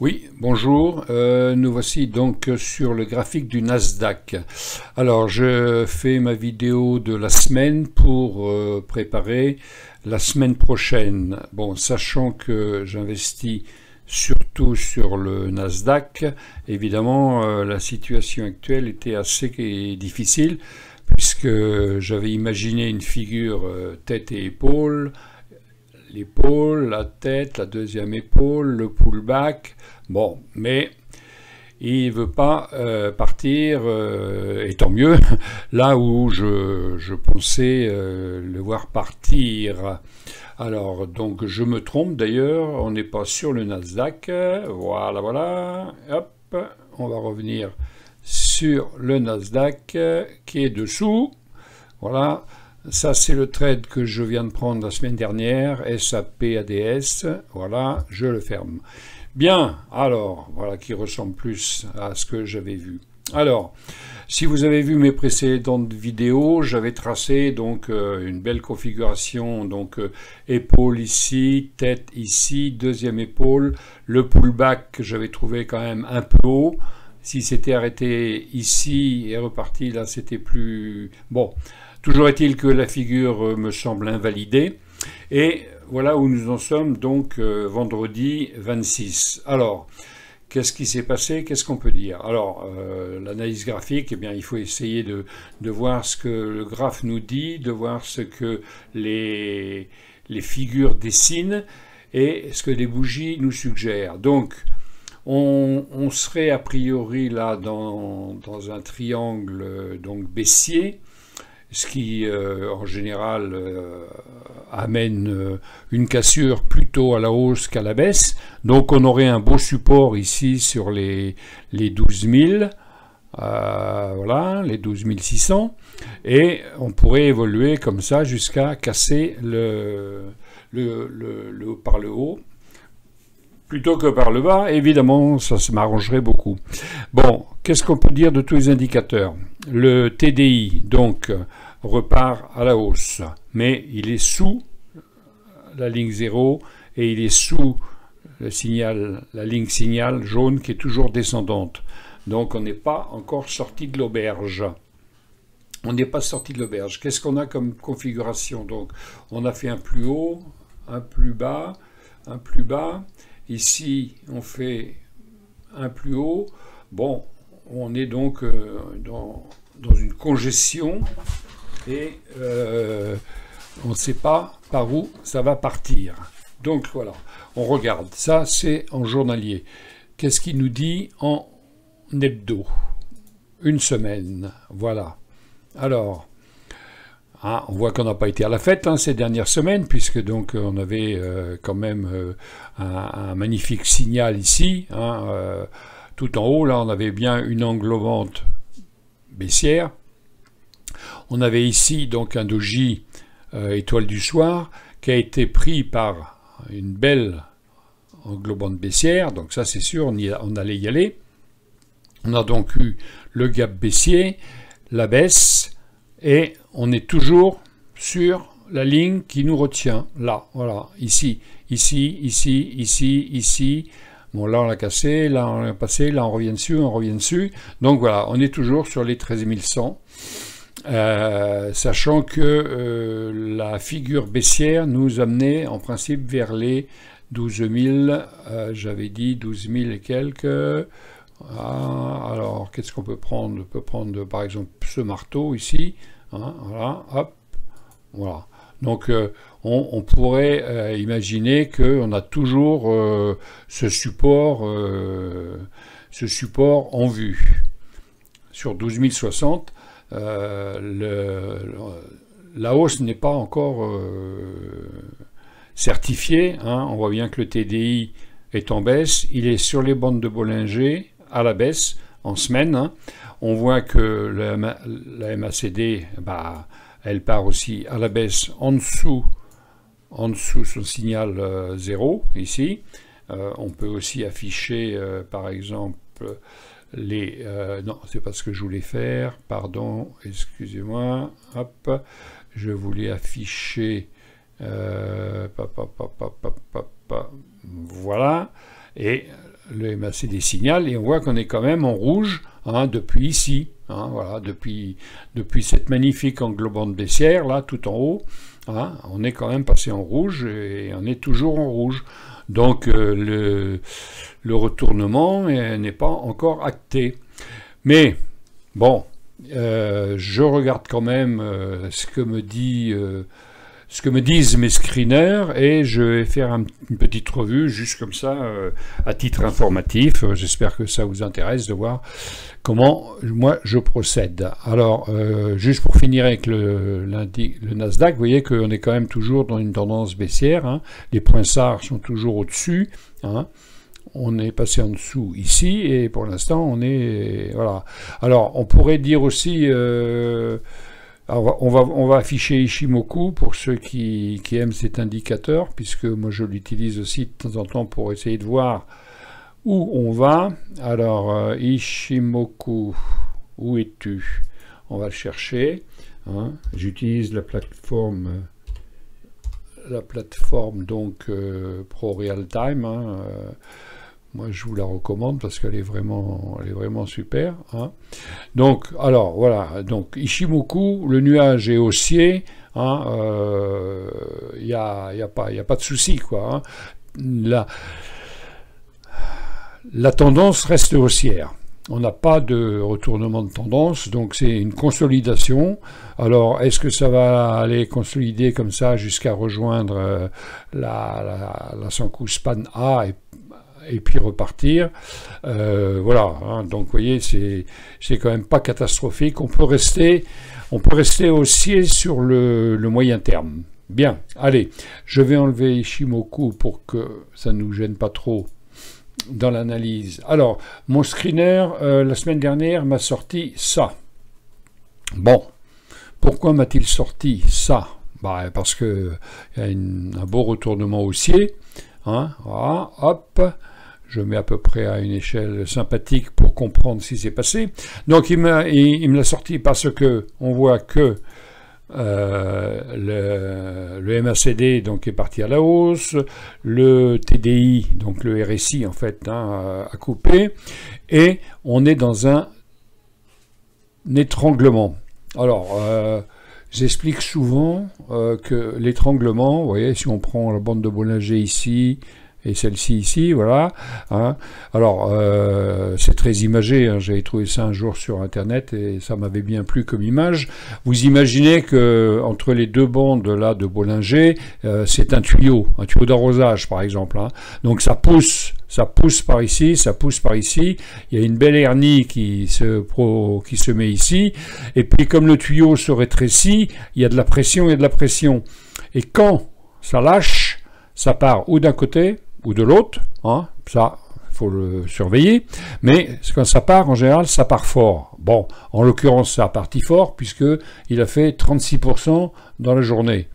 Oui, bonjour. Nous voici donc sur le graphique du Nasdaq. Alors, je fais ma vidéo de la semaine pour préparer la semaine prochaine. Bon, sachant que j'investis surtout sur le Nasdaq, évidemment, la situation actuelle était assez difficile puisque j'avais imaginé une figure tête et épaule, l'épaule, la tête, la deuxième épaule, le pullback. Bon, mais il ne veut pas partir, et tant mieux, là où je pensais le voir partir. Alors, donc je me trompe d'ailleurs, on n'est pas sur le Nasdaq. Voilà, voilà. Hop, on va revenir sur le Nasdaq qui est dessous. Voilà. Ça, c'est le trade que je viens de prendre la semaine dernière, SAP-ADS, voilà, je le ferme. Bien, alors, voilà, qui ressemble plus à ce que j'avais vu. Alors, si vous avez vu mes précédentes vidéos, j'avais tracé donc une belle configuration, donc épaule ici, tête ici, deuxième épaule, le pullback que j'avais trouvé quand même un peu haut. Si c'était arrêté ici et reparti, là, c'était plus... Bon. Toujours est-il que la figure me semble invalidée. Et voilà où nous en sommes donc vendredi 26. Alors, qu'est-ce qui s'est passé? Qu'est-ce qu'on peut dire? Alors, l'analyse graphique, eh bien, il faut essayer de voir ce que le graphe nous dit, de voir ce que les figures dessinent et ce que les bougies nous suggèrent. Donc, on serait a priori là dans un triangle donc baissier, ce qui en général amène une cassure plutôt à la hausse qu'à la baisse. Donc on aurait un beau support ici sur les 12 000, voilà, les 12 600, et on pourrait évoluer comme ça jusqu'à casser par le haut, plutôt que par le bas. Évidemment, ça m'arrangerait beaucoup. Bon, qu'est-ce qu'on peut dire de tous les indicateurs? Le TDI, donc, repart à la hausse, mais il est sous la ligne 0 et il est sous le signal, la ligne signal jaune qui est toujours descendante. Donc, on n'est pas encore sorti de l'auberge. On n'est pas sorti de l'auberge. Qu'est-ce qu'on a comme configuration? Donc, on a fait un plus haut, un plus bas, un plus bas. Ici, on fait un plus haut. Bon, on est donc dans une congestion et on ne sait pas par où ça va partir. Donc voilà, on regarde. Ça, c'est en journalier. Qu'est-ce qu'il nous dit en hebdo? Une semaine, voilà. Alors, on voit qu'on n'a pas été à la fête ces dernières semaines, puisque donc on avait quand même un magnifique signal ici. Tout en haut, là, on avait bien une englobante baissière. On avait ici donc un doji étoile du soir qui a été pris par une belle englobante baissière. Donc ça, c'est sûr, on allait y aller. On a donc eu le gap baissier, la baisse, et on est toujours sur la ligne qui nous retient, là, voilà, ici, ici, ici, ici, ici. Bon, là on l'a cassé, là on l'a passé, là on revient dessus, on revient dessus. Donc voilà, on est toujours sur les 13 100, sachant que la figure baissière nous amenait en principe vers les 12 000, j'avais dit 12 000 et quelques. Alors, qu'est-ce qu'on peut prendre? On peut prendre par exemple ce marteau ici, voilà, hop, voilà. Donc on pourrait imaginer qu'on a toujours ce support en vue. Sur 12 060, la hausse n'est pas encore certifiée. On voit bien que le TDI est en baisse, il est sur les bandes de Bollinger à la baisse en semaine. On voit que la MACD, elle part aussi à la baisse en dessous son signal 0 ici. On peut aussi afficher par exemple les... non, c'est pas ce que je voulais faire, pardon, excusez-moi, hop, je voulais afficher voilà, et le MACD signale, et on voit qu'on est quand même en rouge hein, depuis ici, hein, voilà, depuis cette magnifique englobante baissière, là, tout en haut, hein, on est quand même passé en rouge, et on est toujours en rouge. Donc le retournement n'est pas encore acté. Mais, bon, je regarde quand même ce que me disent mes screeners, et je vais faire une petite revue juste comme ça à titre informatif. J'espère que ça vous intéresse de voir comment moi je procède. Alors juste pour finir avec le Nasdaq, vous voyez qu'on est quand même toujours dans une tendance baissière, hein. Les points SAR sont toujours au-dessus, hein. On est passé en dessous ici, et pour l'instant on est voilà. Alors on pourrait dire aussi alors, on va afficher Ishimoku pour ceux qui aiment cet indicateur, puisque moi je l'utilise aussi de temps en temps pour essayer de voir où on va. Alors, Ishimoku, où es-tu? On va le chercher. Hein. J'utilise la plateforme donc Pro Real Time. Hein. Moi, je vous la recommande parce qu'elle est vraiment super. Hein. Donc, alors, voilà. Donc, Ishimoku, le nuage est haussier. Hein, y a pas de souci, quoi. Hein. La tendance reste haussière. On n'a pas de retournement de tendance, donc c'est une consolidation. Alors, est-ce que ça va aller consolider comme ça jusqu'à rejoindre la Sankou Span A et puis repartir, voilà, hein, donc vous voyez, c'est quand même pas catastrophique. On peut rester haussier sur le moyen terme. Bien, allez, je vais enlever Ishimoku pour que ça ne nous gêne pas trop dans l'analyse. Alors, mon screener, la semaine dernière, m'a sorti ça. Bon, pourquoi m'a-t-il sorti ça? Bah, parce que il y a un beau retournement haussier, hein, voilà, hop. Je mets à peu près à une échelle sympathique pour comprendre ce qui s'est passé. Donc il me l'a sorti parce que on voit que le MACD donc est parti à la hausse, le TDI, donc le RSI en fait, hein, a coupé, et on est dans un étranglement. Alors j'explique souvent que l'étranglement, vous voyez, si on prend la bande de Bollinger ici, et celle-ci ici, voilà. Hein. Alors, c'est très imagé, hein. J'avais trouvé ça un jour sur Internet et ça m'avait bien plu comme image. Vous imaginez que entre les deux bandes là de Bollinger, c'est un tuyau d'arrosage par exemple. Hein. Donc ça pousse par ici, ça pousse par ici. Il y a une belle hernie qui se met ici. Et puis comme le tuyau se rétrécit, il y a de la pression et de la pression. Et quand ça lâche, ça part ou d'un côté ou de l'autre, hein, ça, il faut le surveiller, mais quand ça part, en général, ça part fort. Bon, en l'occurrence, ça a parti fort, puisqu'il a fait 36% dans la journée.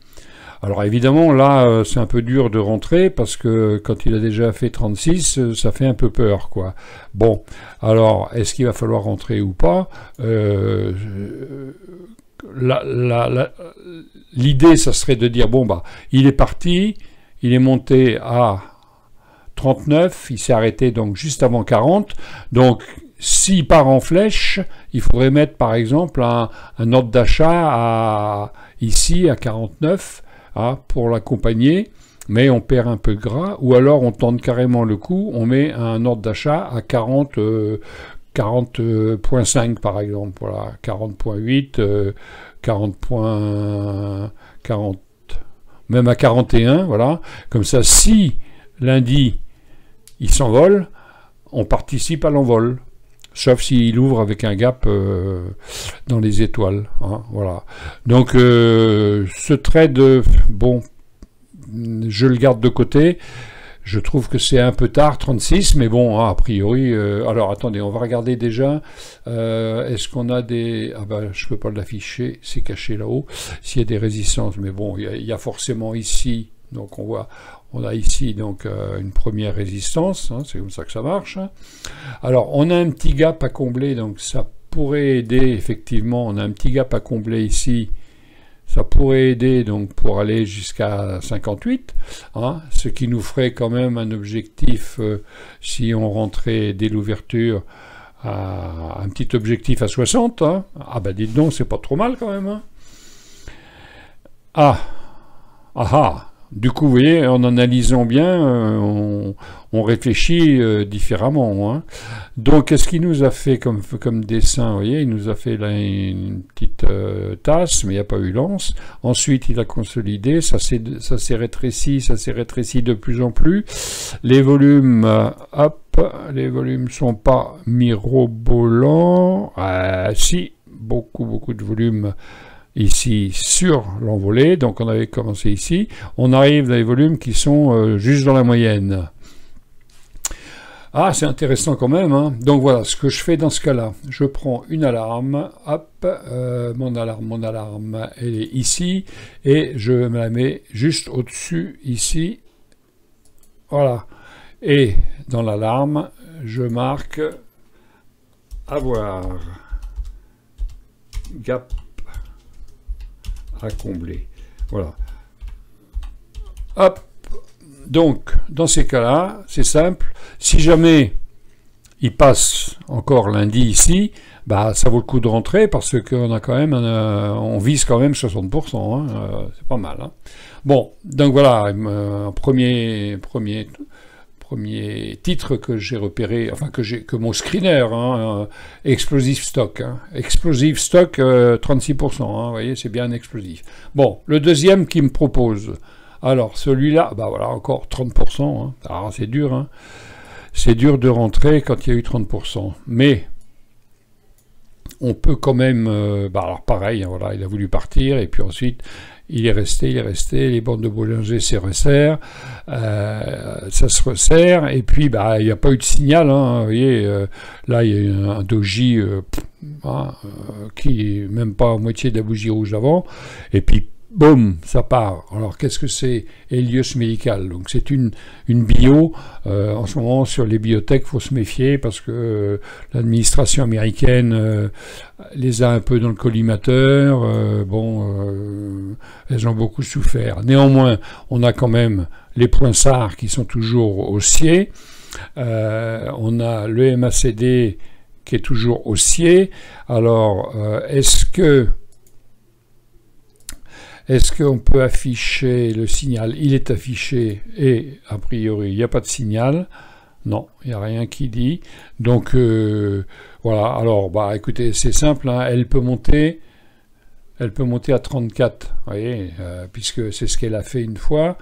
Alors évidemment, là, c'est un peu dur de rentrer, parce que quand il a déjà fait 36, ça fait un peu peur, quoi. Bon, alors, est-ce qu'il va falloir rentrer ou pas? L'idée, ça serait de dire, bon, bah, il est parti, il est monté à 39, il s'est arrêté donc juste avant 40, donc s'il part en flèche, il faudrait mettre par exemple un ordre d'achat ici à 49 hein, pour l'accompagner, mais on perd un peu de gras, ou alors on tente carrément le coup, on met un ordre d'achat à 40.5 par exemple, voilà, 40.8, 40, même à 41, voilà, comme ça si lundi il s'envole, on participe à l'envol, sauf s'il ouvre avec un gap dans les étoiles. Hein, voilà. Donc ce trade, bon, je le garde de côté. Je trouve que c'est un peu tard, 36, mais bon, hein, a priori... alors attendez, on va regarder déjà. Est-ce qu'on a des... Ah ben, je ne peux pas l'afficher, c'est caché là-haut. S'il y a des résistances, mais bon, il y a forcément ici... Donc on a ici donc une première résistance, hein, c'est comme ça que ça marche. Alors on a un petit gap à combler, donc ça pourrait aider effectivement. On a un petit gap à combler ici, Ça pourrait aider donc pour aller jusqu'à 58, hein, ce qui nous ferait quand même un objectif, si on rentrait dès l'ouverture, un petit objectif à 60. Hein. Ah ben dites donc, c'est pas trop mal quand même. Hein. Ah, ah ah. Du coup, vous voyez, en analysant bien, on réfléchit différemment. Hein. Donc, qu'est-ce qu'il nous a fait comme dessin? Vous voyez, il nous a fait là une petite tasse, mais il n'y a pas eu l'anse. Ensuite, il a consolidé, ça s'est rétréci de plus en plus. Les volumes, hop, les volumes sont pas mirobolants. Si, beaucoup de volumes ici sur l'envolée, donc on avait commencé ici, on arrive dans les volumes qui sont juste dans la moyenne. Ah, c'est intéressant quand même, hein. Donc voilà, ce que je fais dans ce cas-là, je prends une alarme, hop, mon alarme, elle est ici, et je me la mets juste au-dessus, ici, voilà. Et dans l'alarme, je marque avoir gap à combler. Voilà. Hop. Donc, dans ces cas-là, c'est simple. Si jamais il passe encore lundi ici, bah ça vaut le coup de rentrer parce qu'on a quand même, on vise quand même 60%. Hein, c'est pas mal. Hein. Bon, donc voilà, premier titre que j'ai repéré, enfin que mon screener, hein, Explosive Stock, hein, Explosive Stock 36%, hein, vous voyez, c'est bien explosif. Bon, le deuxième qui me propose, alors celui-là, bah voilà, encore 30%, hein, alors c'est dur, hein, c'est dur de rentrer quand il y a eu 30%, mais on peut quand même, bah alors pareil, hein, voilà, il a voulu partir, et puis ensuite, il est resté, les bandes de Bollinger se resserrent, ça se resserre, et puis bah il n'y a pas eu de signal, hein, vous voyez, là il y a eu un doji qui est même pas à moitié de la bougie rouge avant, et puis boum, ça part. Alors qu'est-ce que c'est? Helios Medical. Donc c'est une bio. En ce moment sur les biotech, faut se méfier parce que l'administration américaine les a un peu dans le collimateur. Elles ont beaucoup souffert. Néanmoins, on a quand même les points SAR qui sont toujours haussiers. On a le MACD qui est toujours haussier. Alors, est-ce qu'on peut afficher le signal? Il est affiché et a priori il n'y a pas de signal. Non, il n'y a rien qui dit. Donc voilà, alors bah écoutez, c'est simple, hein, elle peut monter à 34, vous voyez, puisque c'est ce qu'elle a fait une fois,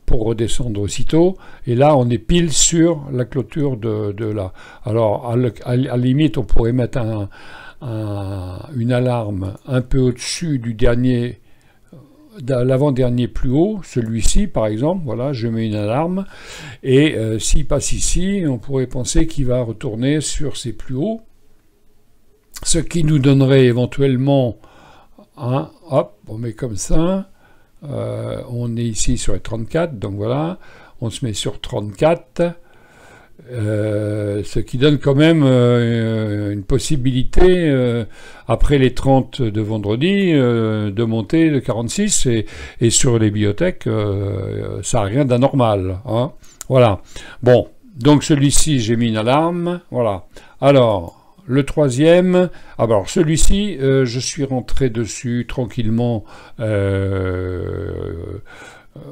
pour redescendre aussitôt. Et là, on est pile sur la clôture de là. Alors, à la limite, on pourrait mettre une alarme un peu au-dessus du dernier, l'avant-dernier plus haut, celui-ci par exemple, voilà, je mets une alarme, et s'il passe ici, on pourrait penser qu'il va retourner sur ses plus hauts, ce qui nous donnerait éventuellement hop, on met comme ça, on est ici sur les 34, donc voilà, on se met sur 34, ce qui donne quand même une possibilité, après les 30 de vendredi, de monter de 46, et sur les biotech, ça n'a rien d'anormal. Hein. Voilà. Bon, donc celui-ci, j'ai mis une alarme. Voilà. Alors, le troisième, alors celui-ci, je suis rentré dessus tranquillement,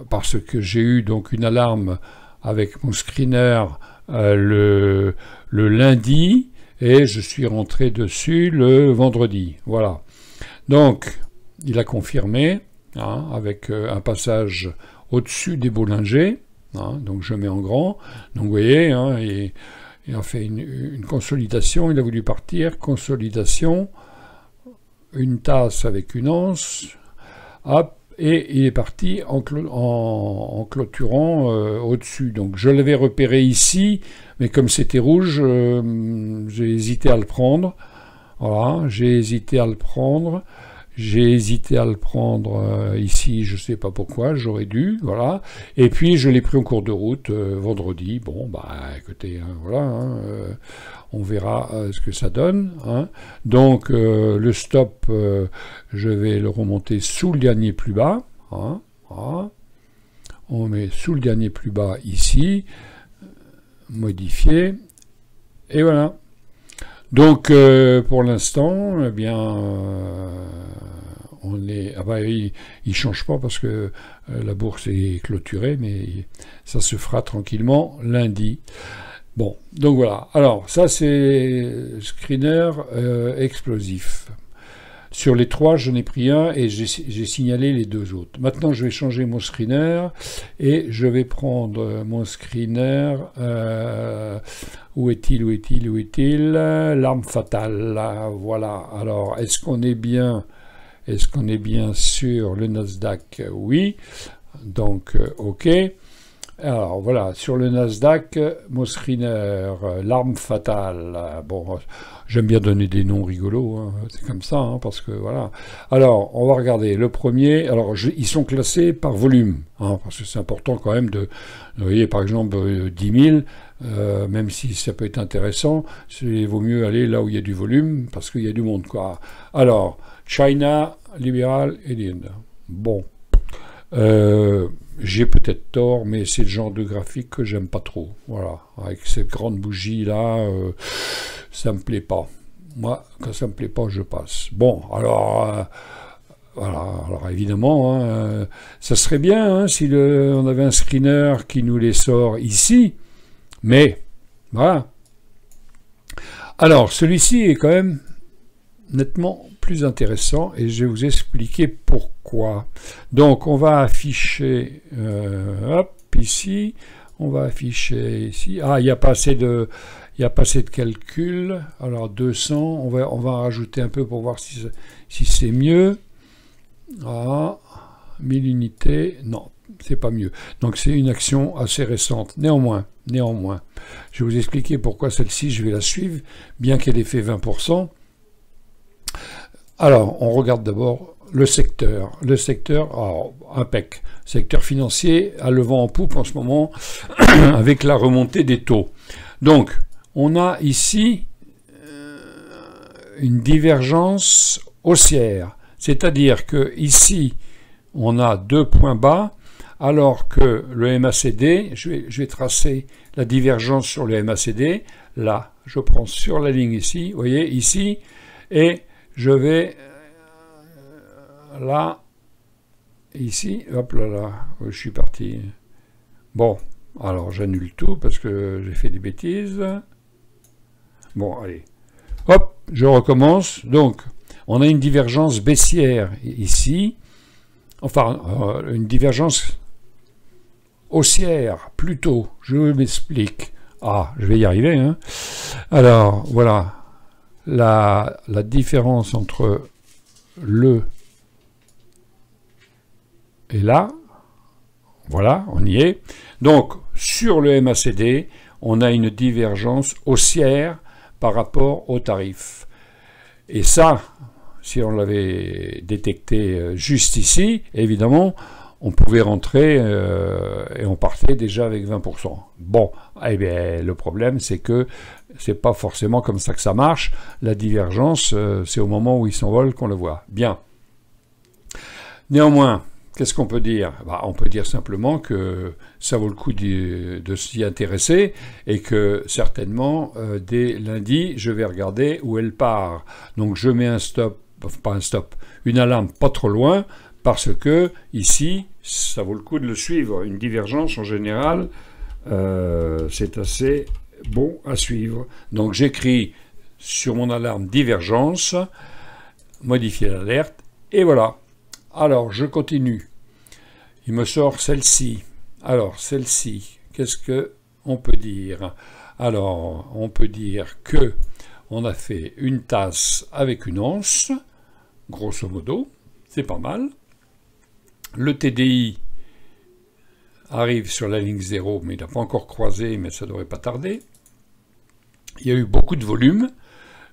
parce que j'ai eu donc une alarme avec mon screener le lundi, et je suis rentré dessus le vendredi. Voilà. Donc, il a confirmé, hein, avec un passage au-dessus des Bollinger, hein, donc je mets en grand. Donc, vous voyez, hein, il a fait une consolidation, il a voulu partir, consolidation, une tasse avec une anse, hop, et il est parti en clôturant au-dessus. Donc je l'avais repéré ici, mais comme c'était rouge, j'ai hésité à le prendre. Voilà, j'ai hésité à le prendre. J'ai hésité à le prendre ici, je sais pas pourquoi, j'aurais dû, voilà. Et puis je l'ai pris en cours de route vendredi. Bon, bah écoutez, hein, voilà, hein, on verra ce que ça donne. Hein. Donc le stop, je vais le remonter sous le dernier plus bas. Hein, voilà. On met sous le dernier plus bas ici, modifier, et voilà. Donc pour l'instant, eh bien, on est. Ah bah, il change pas parce que la bourse est clôturée, mais ça se fera tranquillement lundi. Bon, donc voilà. Alors ça c'est screener explosif. Sur les trois, j'en ai pris un et j'ai signalé les deux autres. Maintenant, je vais changer mon screener et je vais prendre mon screener. Où est-il? L'arme fatale. Voilà. Alors, est-ce qu'on est bien sur le Nasdaq? Oui. Donc, OK. Alors voilà, sur le Nasdaq, mon screener, l'arme fatale. Bon, j'aime bien donner des noms rigolos, hein, c'est comme ça, hein, parce que voilà. Alors, on va regarder le premier. Alors, ils sont classés par volume, hein, parce que c'est important quand même de. Vous voyez, par exemple, 10 000, même si ça peut être intéressant, il vaut mieux aller là où il y a du volume, parce qu'il y a du monde, quoi. Alors, China, Liberal et l'Inde. Bon. J'ai peut-être tort, mais c'est le genre de graphique que j'aime pas trop. Voilà, avec cette grande bougie là, ça me plaît pas. Moi, quand ça me plaît pas, je passe. Bon, alors, voilà. Alors évidemment, hein, ça serait bien hein, si on avait un screener qui nous les sort ici, mais voilà. Alors, celui-ci est quand même nettement plus intéressant et je vais vous expliquer pourquoi. Donc on va afficher hop ici, on va afficher ici. Ah, il n'y a pas assez de calcul. Alors 200, on va rajouter un peu pour voir si c'est mieux. Ah, 1000 unités, non, c'est pas mieux. Donc c'est une action assez récente. Néanmoins, je vais vous expliquer pourquoi celle-ci, je vais la suivre, bien qu'elle ait fait 20%. Alors, on regarde d'abord le secteur. Le secteur, alors, impec. Secteur financier a le vent en poupe en ce moment avec la remontée des taux. Donc, on a ici une divergence haussière. C'est-à-dire que ici, on a 2 points bas, alors que le MACD, je vais tracer la divergence sur le MACD. Là, je prends sur la ligne ici, vous voyez, ici, et je vais là, ici, hop là, je suis parti. Bon, alors j'annule tout parce que j'ai fait des bêtises. Bon, allez, hop, je recommence. Donc, on a une divergence baissière ici, enfin, une divergence haussière, plutôt, je m'explique. Ah, je vais y arriver, hein. Alors, voilà. La différence entre le et là, voilà, on y est. Donc, sur le MACD, on a une divergence haussière par rapport au tarif. Et ça, si on l'avait détecté juste ici, évidemment, on pouvait rentrer et on partait déjà avec 20%. Bon, eh bien, le problème, c'est que c'est pas forcément comme ça que ça marche. La divergence, c'est au moment où il s'envole qu'on le voit. Bien. Néanmoins, qu'est-ce qu'on peut dire? Bah, on peut dire simplement que ça vaut le coup de s'y intéresser et que certainement, dès lundi, je vais regarder où elle part. Donc, je mets un stop, enfin, pas un stop, une alarme pas trop loin, parce que ici, ça vaut le coup de le suivre. Une divergence, en général, c'est assez bon à suivre. Donc j'écris sur mon alarme divergence, modifier l'alerte, et voilà. Alors je continue. Il me sort celle-ci. Alors celle-ci, qu'est-ce que on peut dire? Alors on peut dire que on a fait une tasse avec une once, grosso modo, c'est pas mal. Le TDI arrive sur la ligne 0, mais il n'a pas encore croisé, mais ça ne devrait pas tarder. Il y a eu beaucoup de volume.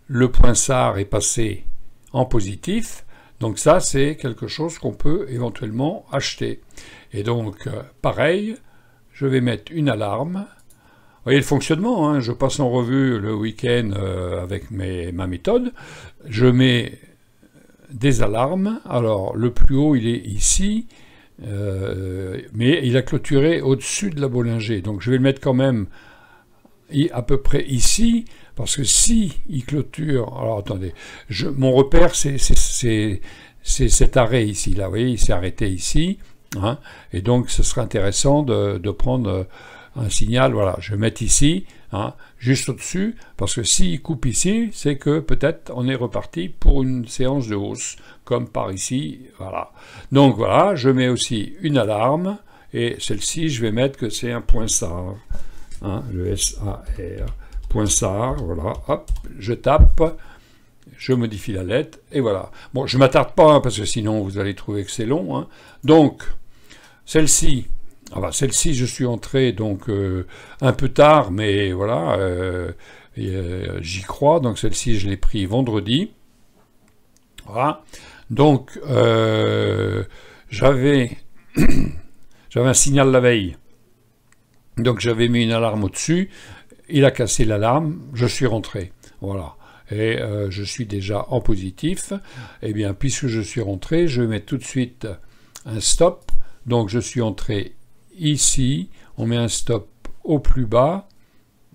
Le point SAR est passé en positif. Donc ça, c'est quelque chose qu'on peut éventuellement acheter. Et donc, pareil, je vais mettre une alarme. Vous voyez le fonctionnement, hein, je passe en revue le week-end avec ma méthode. Je mets des alarmes. Alors, le plus haut, il est ici, mais il a clôturé au-dessus de la Bollinger. Donc, je vais le mettre quand même à peu près ici, parce que si il clôture... Alors, attendez, mon repère, c'est cet arrêt ici, là, vous voyez, il s'est arrêté ici, hein, et donc, ce serait intéressant de prendre... un signal, voilà, je vais mettre ici, hein, juste au-dessus, parce que s'il coupe ici, c'est que peut-être on est reparti pour une séance de hausse, comme par ici, voilà. Donc voilà, je mets aussi une alarme, et celle-ci, je vais mettre que c'est un point SAR, hein, le SAR, point SAR, voilà, hop, je tape, je modifie la lettre, et voilà. Bon, je ne m'attarde pas, hein, parce que sinon vous allez trouver que c'est long, hein. Donc, celle-ci, celle-ci, je suis entré donc un peu tard, mais voilà, j'y crois. Donc celle-ci, je l'ai pris vendredi. Voilà. Donc j'avais un signal la veille. Donc j'avais mis une alarme au-dessus. Il a cassé l'alarme. Je suis rentré. Voilà. Et je suis déjà en positif. Eh bien, puisque je suis rentré, je vais mettre tout de suite un stop. Donc je suis entré ici, on met un stop au plus bas.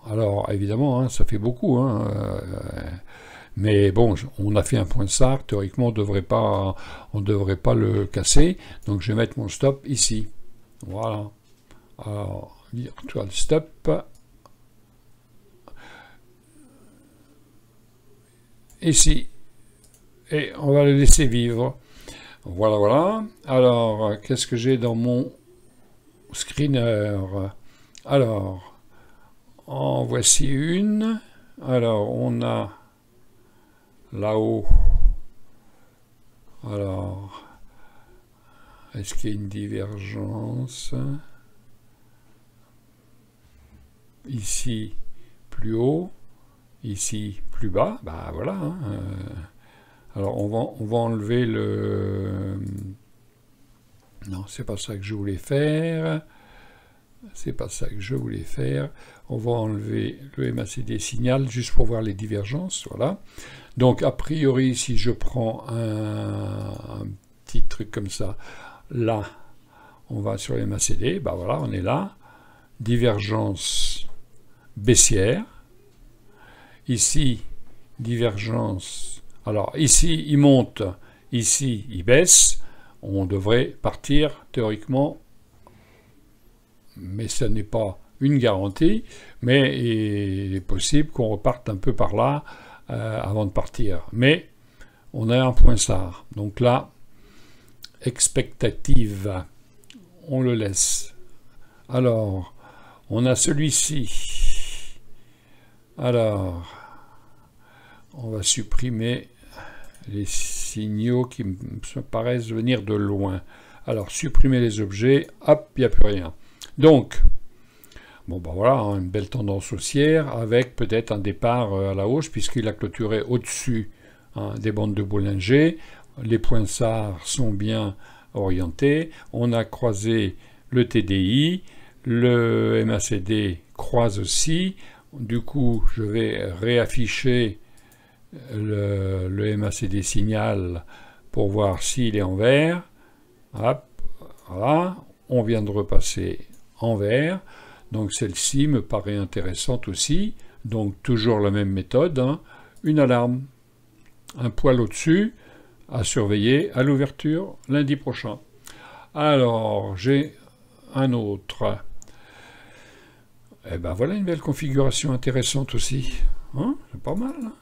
Alors évidemment, hein, ça fait beaucoup, hein, mais bon, on a fait un point SAR, théoriquement on ne devrait pas le casser. Donc je vais mettre mon stop ici. Voilà. Alors, virtual stop. Ici. Et on va le laisser vivre. Voilà, voilà. Alors, qu'est-ce que j'ai dans mon screener? Alors, en voici une. Alors, on a là-haut. Alors, est-ce qu'il y a une divergence? Ici, plus haut. Ici, plus bas. Bah voilà. Hein. Alors, on va enlever le... Non, c'est pas ça que je voulais faire. C'est pas ça que je voulais faire. On va enlever le MACD signal juste pour voir les divergences. Voilà. Donc, a priori, si je prends un petit truc comme ça, là, on va sur le MACD. Bah voilà, on est là. Divergence baissière. Ici, divergence. Alors, ici, il monte. Ici, il baisse. On devrait partir théoriquement, mais ce n'est pas une garantie, mais il est possible qu'on reparte un peu par là avant de partir. Mais on a un point SAR. Donc là, expectative, on le laisse. Alors, on a celui-ci. Alors, on va supprimer les signaux qui me paraissent venir de loin. Alors, supprimer les objets, hop, il n'y a plus rien. Donc, bon ben voilà, hein, une belle tendance haussière avec peut-être un départ à la hausse puisqu'il a clôturé au-dessus, hein, des bandes de Bollinger. Les points SAR sont bien orientés. On a croisé le TDI, le MACD croise aussi. Du coup, je vais réafficher le MACD signal pour voir s'il est en vert. Hop, voilà, on vient de repasser en vert. Donc celle-ci me paraît intéressante aussi. Donc toujours la même méthode, hein. Une alarme, un poil au-dessus, à surveiller à l'ouverture lundi prochain. Alors, j'ai un autre. Eh ben voilà une belle configuration intéressante aussi. Hein, c'est pas mal, hein.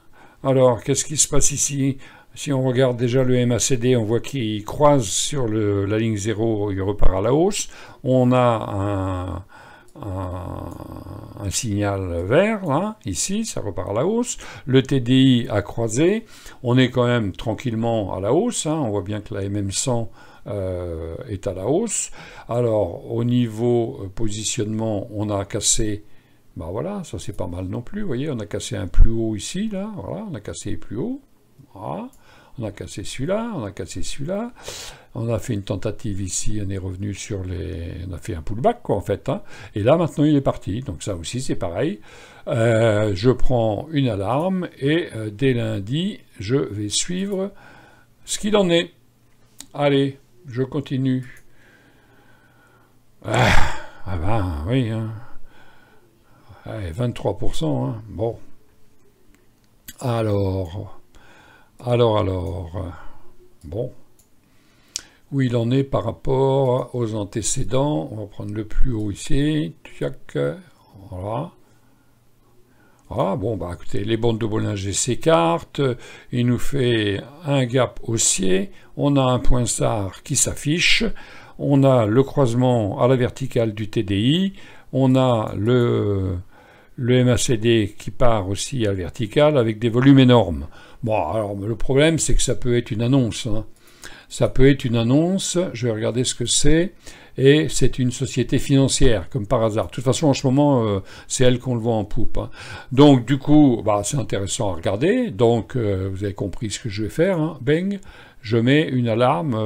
Alors, qu'est-ce qui se passe ici? Si on regarde déjà le MACD, on voit qu'il croise sur la ligne 0, il repart à la hausse. On a un signal vert, là, ici, ça repart à la hausse. Le TDI a croisé. On est quand même tranquillement à la hausse, hein. On voit bien que la MM100 est à la hausse. Alors, au niveau positionnement, on a cassé... Ben voilà, ça c'est pas mal non plus, vous voyez, on a cassé un plus haut ici, là, voilà, on a cassé plus haut, voilà. on a cassé celui-là, on a cassé celui-là, on a fait une tentative ici, on est revenu sur les... On a fait un pullback, quoi, en fait. Hein. Et là, maintenant, il est parti. Donc ça aussi, c'est pareil. Je prends une alarme et dès lundi, je vais suivre ce qu'il en est. Allez, je continue. Ah ben, oui, hein. Allez, 23%, hein. Bon. Alors, bon. Où il en est par rapport aux antécédents. On va prendre le plus haut ici. Voilà. Ah, bon, bah écoutez, les bandes de Bollinger s'écartent. Il nous fait un gap haussier. On a un point SAR qui s'affiche. On a le croisement à la verticale du TDI. On a le MACD qui part aussi à la verticale avec des volumes énormes. Bon, alors le problème, c'est que ça peut être une annonce. Hein. Ça peut être une annonce, je vais regarder ce que c'est, et c'est une société financière, comme par hasard. De toute façon, en ce moment, c'est elle qu'on le voit en poupe. Hein. Donc, du coup, bah, c'est intéressant à regarder. Donc, vous avez compris ce que je vais faire. Hein. Bang, je mets une alarme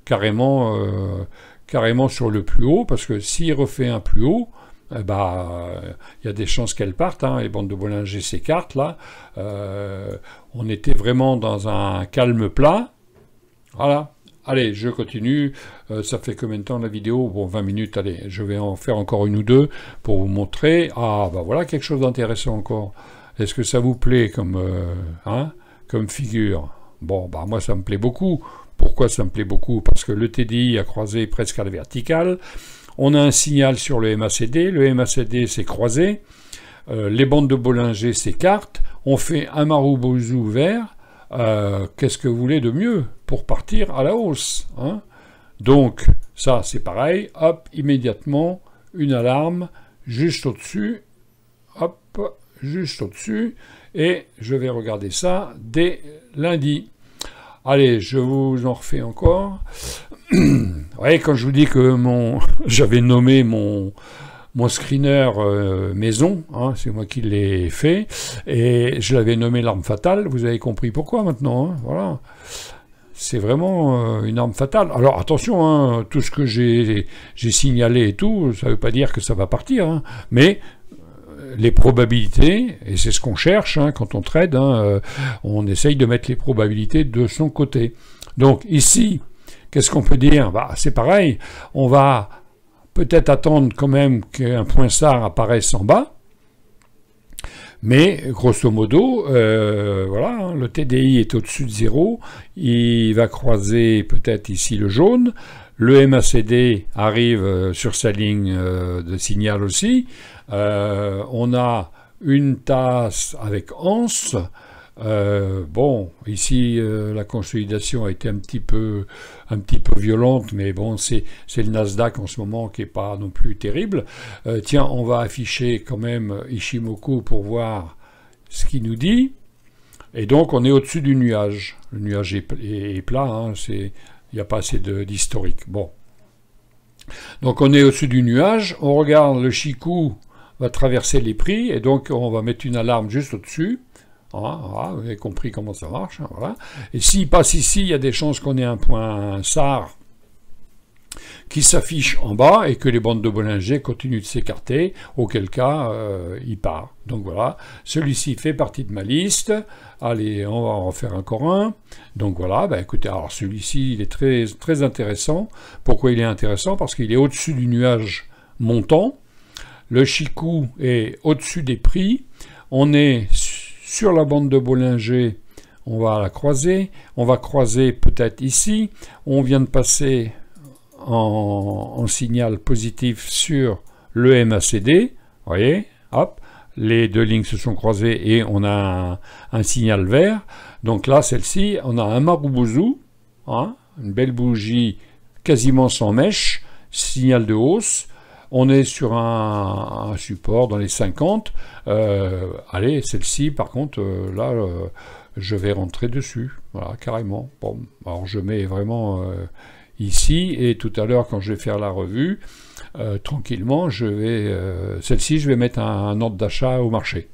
carrément sur le plus haut, parce que s'il refait un plus haut, il y a des chances qu'elles partent, hein, les bandes de Bollinger s'écartent, là. On était vraiment dans un calme plat. Voilà. Allez, je continue. Ça fait combien de temps la vidéo? Bon, 20 minutes, allez, je vais en faire encore une ou deux pour vous montrer. Ah, bah voilà quelque chose d'intéressant encore. Est-ce que ça vous plaît comme figure? Bon, bah moi ça me plaît beaucoup. Pourquoi ça me plaît beaucoup? Parce que le TDI a croisé presque à la verticale. On a un signal sur le MACD. Le MACD s'est croisé. Les bandes de Bollinger s'écartent. On fait un Marubozu vert. Qu'est-ce que vous voulez de mieux pour partir à la hausse, hein? Donc, ça, c'est pareil. Hop, immédiatement, une alarme juste au-dessus. Hop, juste au-dessus. Et je vais regarder ça dès lundi. Allez, je vous en refais encore. Ouais, quand je vous dis que j'avais nommé mon screener maison, hein, c'est moi qui l'ai fait, et je l'avais nommé l'arme fatale, vous avez compris pourquoi maintenant, hein, voilà. C'est vraiment une arme fatale. Alors attention, hein, tout ce que j'ai signalé et tout, ça ne veut pas dire que ça va partir, hein, mais les probabilités, et c'est ce qu'on cherche hein, quand on trade, hein, on essaye de mettre les probabilités de son côté. Donc ici, qu'est-ce qu'on peut dire? Bah, c'est pareil, on va peut-être attendre quand même qu'un point SAR apparaisse en bas, mais grosso modo, voilà, hein, le TDI est au-dessus de 0, il va croiser peut-être ici le jaune, le MACD arrive sur sa ligne de signal aussi, on a une tasse avec anse. Bon, ici la consolidation a été un petit peu violente, mais bon, c'est le Nasdaq en ce moment qui est pas non plus terrible. Tiens, on va afficher quand même Ishimoku pour voir ce qu'il nous dit. Et donc, on est au-dessus du nuage. Le nuage est plat, hein, il n'y a pas assez d'historique. Bon. Donc, on est au-dessus du nuage. On regarde le Chikou va traverser les prix, et donc on va mettre une alarme juste au-dessus. Voilà, vous avez compris comment ça marche. Hein, voilà. Et s'il passe ici, il y a des chances qu'on ait un point SAR qui s'affiche en bas et que les bandes de Bollinger continuent de s'écarter, auquel cas il part. Donc voilà, celui-ci fait partie de ma liste. Allez, on va en refaire encore un. Donc voilà, bah écoutez, alors celui-ci, il est très, très intéressant. Pourquoi il est intéressant? Parce qu'il est au-dessus du nuage montant. Le Chikou est au-dessus des prix. On est sur la bande de Bollinger, on va la croiser. On va croiser peut-être ici. On vient de passer en signal positif sur le MACD. Vous voyez, hop, les deux lignes se sont croisées et on a un signal vert. Donc là, celle-ci, on a un Marubozu, hein, une belle bougie quasiment sans mèche, signal de hausse. On est sur un support dans les 50. Allez, celle-ci, par contre, là, je vais rentrer dessus. Voilà, carrément. Bon, alors je mets vraiment ici, et tout à l'heure, quand je vais faire la revue, tranquillement, celle-ci, je vais mettre un ordre d'achat au marché.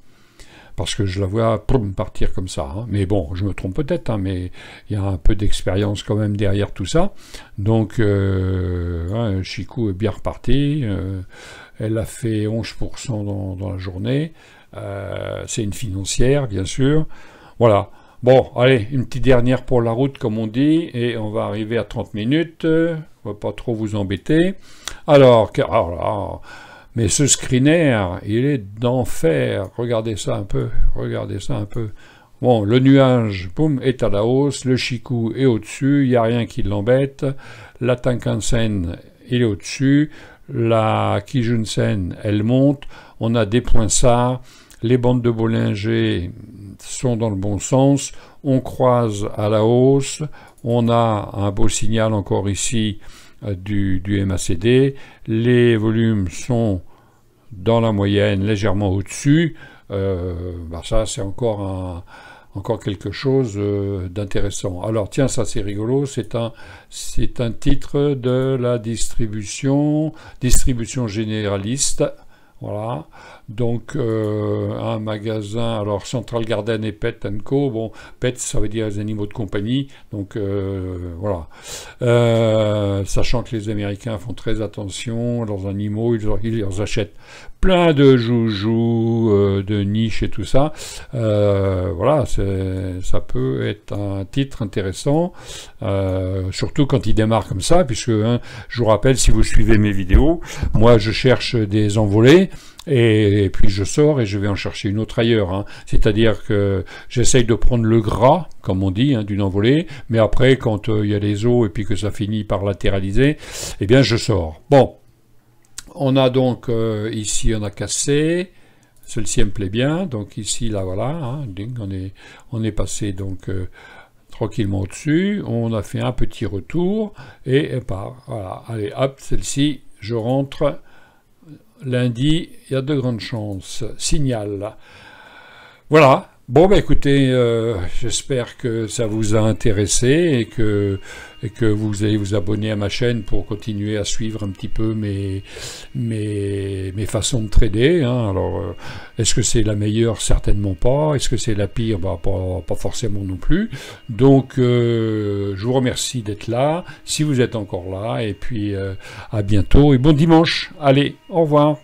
parce que je la vois partir comme ça. Hein. Mais bon, je me trompe peut-être, hein, mais il y a un peu d'expérience quand même derrière tout ça. Donc, Chikou est bien reparti. Elle a fait 11% dans la journée. C'est une financière, bien sûr. Voilà. Bon, allez, une petite dernière pour la route, comme on dit, et on va arriver à 30 minutes. On va pas trop vous embêter. Alors là, mais ce screener, il est d'enfer. Regardez ça un peu, regardez ça un peu. Bon, le nuage, boum, est à la hausse, le Chikou est au-dessus, il n'y a rien qui l'embête. La Tenkan-sen, il est au-dessus. La Kijun-sen, elle monte. On a des points SAR. Les bandes de Bollinger sont dans le bon sens. On croise à la hausse. On a un beau signal encore ici du MACD. Les volumes sont dans la moyenne, légèrement au-dessus. Ça, c'est encore quelque chose d'intéressant. Alors, tiens, ça c'est rigolo. C'est un titre de la distribution généraliste. Voilà, donc un magasin, alors Central Garden et Pet & Co, bon, Pet ça veut dire les animaux de compagnie, donc voilà, sachant que les Américains font très attention à leurs animaux, ils leur achètent plein de joujoux, de niches et tout ça, voilà, ça peut être un titre intéressant, surtout quand il démarre comme ça, puisque je vous rappelle, si vous suivez mes vidéos, moi je cherche des envolées, et puis je sors et je vais en chercher une autre ailleurs. Hein. C'est-à-dire que j'essaye de prendre le gras, comme on dit, d'une envolée, mais après, quand il y a les os et puis que ça finit par latéraliser, eh bien je sors. Bon, on a donc ici, on a cassé. Celle-ci me plaît bien. Donc ici, là, voilà, hein, on est passé donc tranquillement au-dessus. On a fait un petit retour et voilà. Allez, hop, celle-ci, je rentre. Lundi, il y a de grandes chances. Signal. Voilà. Bon, écoutez, j'espère que ça vous a intéressé et que vous allez vous abonner à ma chaîne pour continuer à suivre un petit peu mes façons de trader. Hein. Alors, est-ce que c'est la meilleure? Certainement pas. Est-ce que c'est la pire? Pas forcément non plus. Donc, je vous remercie d'être là, si vous êtes encore là, et puis à bientôt et bon dimanche. Allez, au revoir.